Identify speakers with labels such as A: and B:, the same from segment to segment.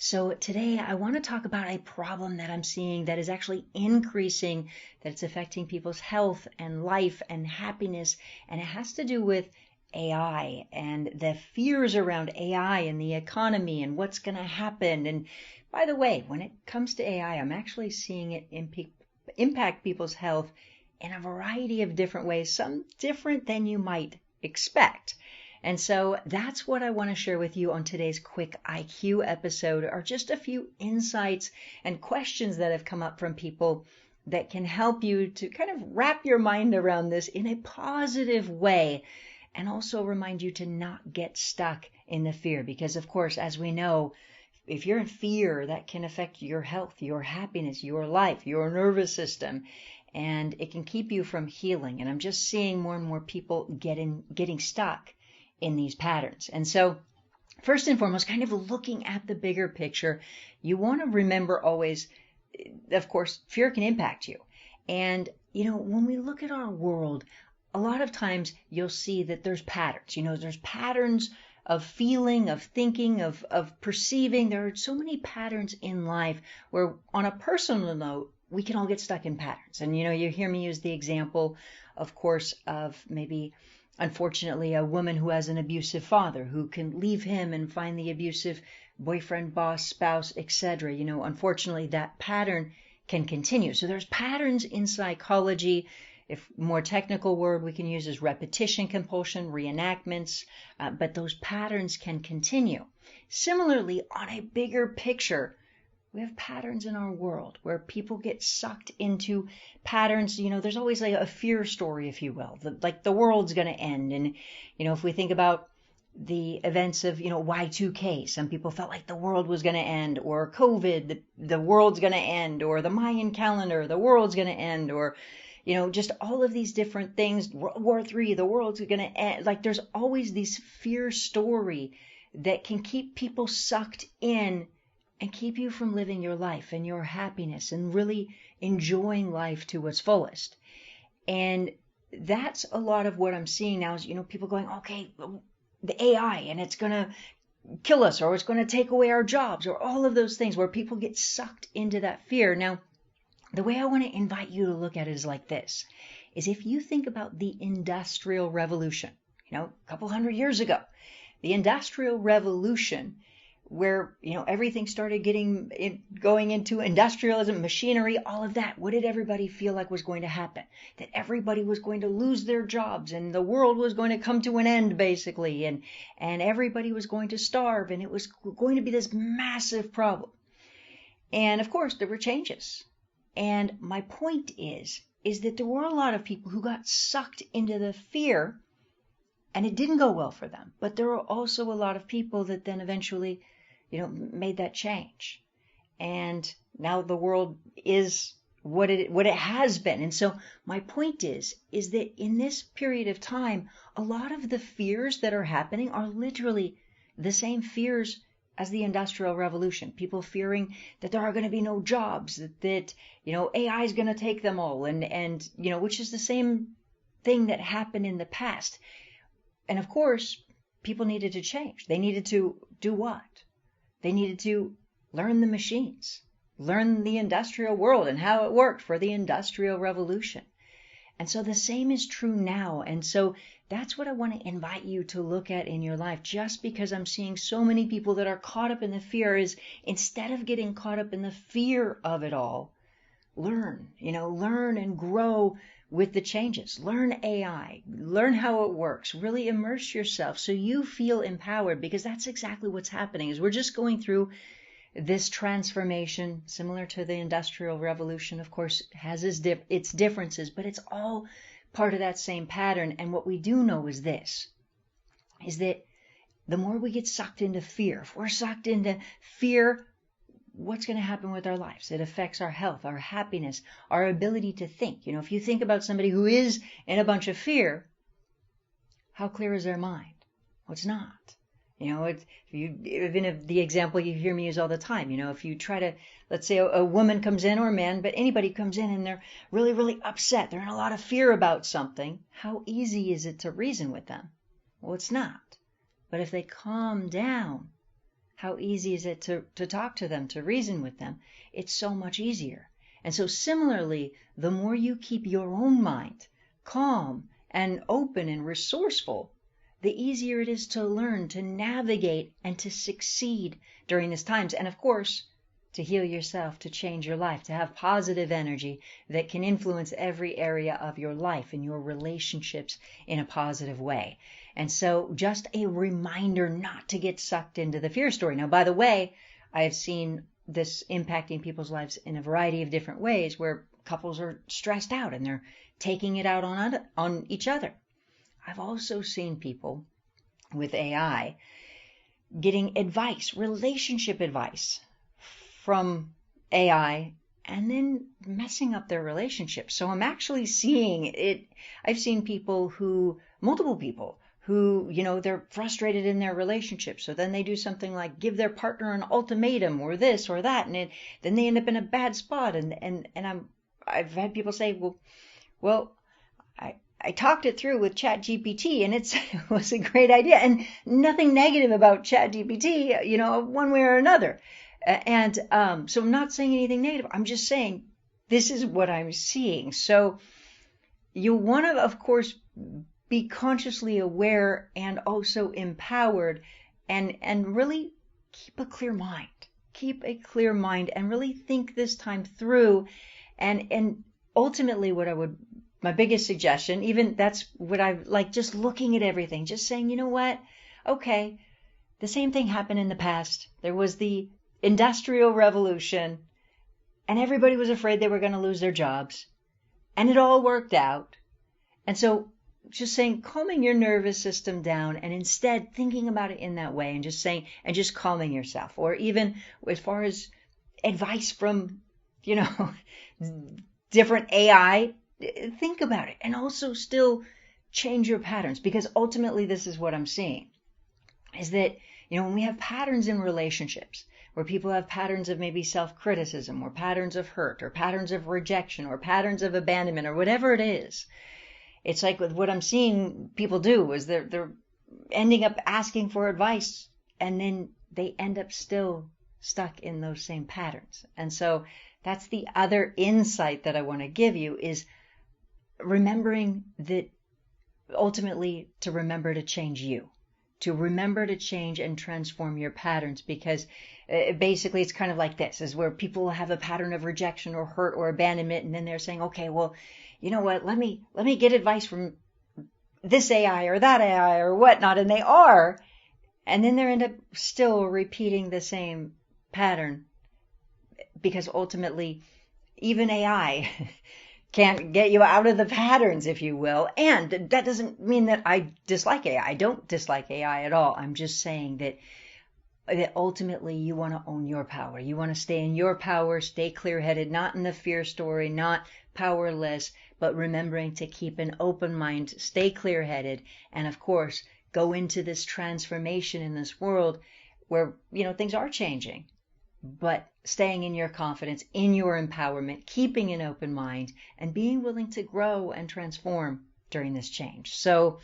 A: So today I want to talk about a problem that I'm seeing that is actually increasing, that it's affecting people's health and life and happiness, and it has to do with AI and the fears around AI and the economy and what's going to happen. And by the way, when it comes to AI, I'm actually seeing it impact people's health in a variety of different ways, some different than you might expect. And so that's what I want to share with you on today's quick IQ episode, are just a few insights and questions that have come up from people that can help you to kind of wrap your mind around this in a positive way, and also remind you to not get stuck in the fear. Because of course, as we know, if you're in fear, that can affect your health, your happiness, your life, your nervous system, and it can keep you from healing. And I'm just seeing more and more people getting stuck in these patterns. And so first and foremost, kind of looking at the bigger picture, you want to remember always, of course, fear can impact you. And, when we look at our world, a lot of times you'll see that there's patterns. There's patterns of feeling, of thinking, of perceiving. There are so many patterns in life where, on a personal note, we can all get stuck in patterns. And, you hear me use the example, of course, of maybe, unfortunately, a woman who has an abusive father who can leave him and find the abusive boyfriend, boss, spouse, etc. Unfortunately, that pattern can continue. So there's patterns in psychology. If more technical word we can use is repetition compulsion, reenactments, but those patterns can continue. Similarly, on a bigger picture, we have patterns in our world where people get sucked into patterns. There's always like a fear story, if you will, like the world's going to end. And, if we think about the events of, Y2K, some people felt like the world was going to end, or COVID, the world's going to end, or the Mayan calendar, the world's going to end, or, just all of these different things, World War III, the world's going to end. Like there's always this fear story that can keep people sucked in and keep you from living your life and your happiness and really enjoying life to its fullest. And that's a lot of what I'm seeing now is, people going, okay, the AI, and it's going to kill us, or it's going to take away our jobs, or all of those things where people get sucked into that fear. Now, the way I want to invite you to look at it is like this, is if you think about the Industrial Revolution, a couple hundred years ago, the Industrial Revolution, where, everything started going into industrialism, machinery, all of that. What did everybody feel like was going to happen? That everybody was going to lose their jobs and the world was going to come to an end, basically, and everybody was going to starve, and it was going to be this massive problem. And of course, there were changes. And my point is that there were a lot of people who got sucked into the fear, and it didn't go well for them. But there were also a lot of people that then eventually made that change. And now the world is what it has been. And so my point is that in this period of time, a lot of the fears that are happening are literally the same fears as the Industrial Revolution. People fearing that there are going to be no jobs, that AI is going to take them all, and which is the same thing that happened in the past. And of course, people needed to change. They needed to do what? They needed to learn the machines, learn the industrial world and how it worked for the Industrial Revolution. And so the same is true now. And so that's what I want to invite you to look at in your life. Just because I'm seeing so many people that are caught up in the fear, is instead of getting caught up in the fear of it all, learn and grow with the changes. Learn AI, learn how it works, really immerse yourself so you feel empowered, because that's exactly what's happening. Is we're just going through this transformation, similar to the Industrial Revolution. Of course, has its differences, but it's all part of that same pattern. And what we do know is this, is that the more we get sucked into fear, if we're sucked into fear, what's going to happen with our lives? It affects our health, our happiness, our ability to think. If you think about somebody who is in a bunch of fear, how clear is their mind? Well, it's not. Even the example you hear me use all the time, if you try to, let's say a woman comes in, or a man, but anybody comes in and they're really, really upset, they're in a lot of fear about something, how easy is it to reason with them? Well, it's not. But if they calm down, how easy is it to talk to them, to reason with them? It's so much easier. And so similarly, the more you keep your own mind calm and open and resourceful, the easier it is to learn, to navigate, and to succeed during these times. And of course, to heal yourself, to change your life, to have positive energy that can influence every area of your life and your relationships in a positive way. And so just a reminder not to get sucked into the fear story. Now, by the way, I have seen this impacting people's lives in a variety of different ways where couples are stressed out and they're taking it out on each other. I've also seen people with AI getting advice, relationship advice from AI, and then messing up their relationship. So I'm actually seeing it. I've seen multiple people who, they're frustrated in their relationship. So then they do something like give their partner an ultimatum or this or that. And then they end up in a bad spot. And I've had people say, well, I talked it through with ChatGPT and it was a great idea, and nothing negative about ChatGPT, one way or another. And so I'm not saying anything negative. I'm just saying this is what I'm seeing. So you want to, of course, be consciously aware and also empowered, and really keep a clear mind. Keep a clear mind and really think this time through. And ultimately my biggest suggestion, even that's what I like, just looking at everything, just saying, you know what? Okay, the same thing happened in the past. There was the Industrial Revolution, and everybody was afraid they were going to lose their jobs, and it all worked out. And so just saying, calming your nervous system down, and instead thinking about it in that way, and just saying, and just calming yourself. Or even as far as advice from, different AI, think about it, and also still change your patterns, because ultimately this is what I'm seeing, is that, when we have patterns in relationships, where people have patterns of maybe self-criticism, or patterns of hurt, or patterns of rejection, or patterns of abandonment, or whatever it is, it's like with what I'm seeing people do is they're ending up asking for advice, and then they end up still stuck in those same patterns. And so that's the other insight that I want to give you, is remembering that ultimately to remember to change you, to remember to change and transform your patterns, because basically it's kind of like this, is where people have a pattern of rejection or hurt or abandonment, and then they're saying, okay, well, you know what, let me get advice from this AI or that AI or whatnot, and they are, and then they end up still repeating the same pattern, because ultimately even AI can't get you out of the patterns, if you will. And that doesn't mean that I dislike AI. I don't dislike AI at all. I'm just saying that ultimately you want to own your power. You want to stay in your power, stay clear-headed, not in the fear story, not powerless, but remembering to keep an open mind, stay clear-headed, and of course, go into this transformation in this world where, things are changing, but staying in your confidence, in your empowerment, keeping an open mind, and being willing to grow and transform during this change. So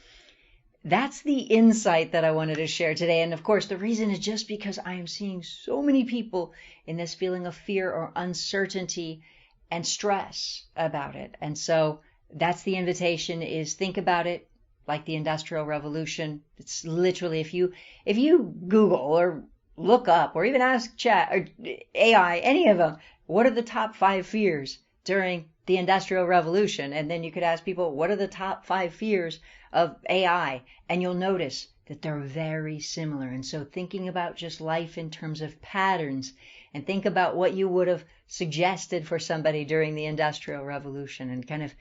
A: that's the insight that I wanted to share today. And of course, the reason is just because I am seeing so many people in this feeling of fear or uncertainty and stress about it. And so that's the invitation, is think about it like the Industrial Revolution. It's literally, if you Google or look up or even ask Chat or AI, any of them, what are the top 5 fears during the Industrial Revolution? And then you could ask people, what are the top 5 fears of AI? And you'll notice that they're very similar. And so thinking about just life in terms of patterns, and think about what you would have suggested for somebody during the Industrial Revolution, and kind of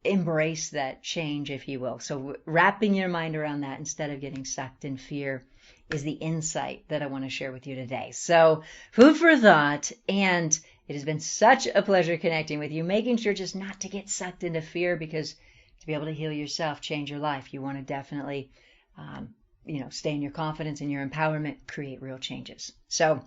A: embrace that change, if you will. So wrapping your mind around that instead of getting sucked in fear is the insight that I want to share with you today. So food for thought, and it has been such a pleasure connecting with you, making sure just not to get sucked into fear, because to be able to heal yourself, change your life, you want to definitely, stay in your confidence and your empowerment, create real changes. So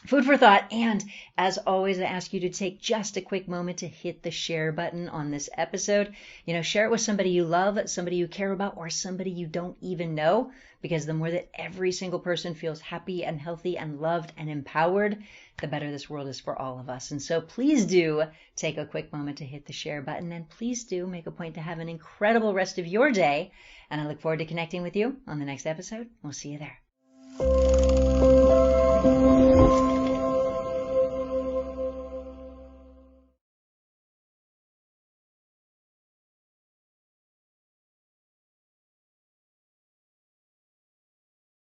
A: Food for thought. And as always, I ask you to take just a quick moment to hit the share button on this episode. Share it with somebody you love, somebody you care about, or somebody you don't even know, because the more that every single person feels happy and healthy and loved and empowered, the better this world is for all of us. And so please do take a quick moment to hit the share button, and please do make a point to have an incredible rest of your day. And I look forward to connecting with you on the next episode. We'll see you there.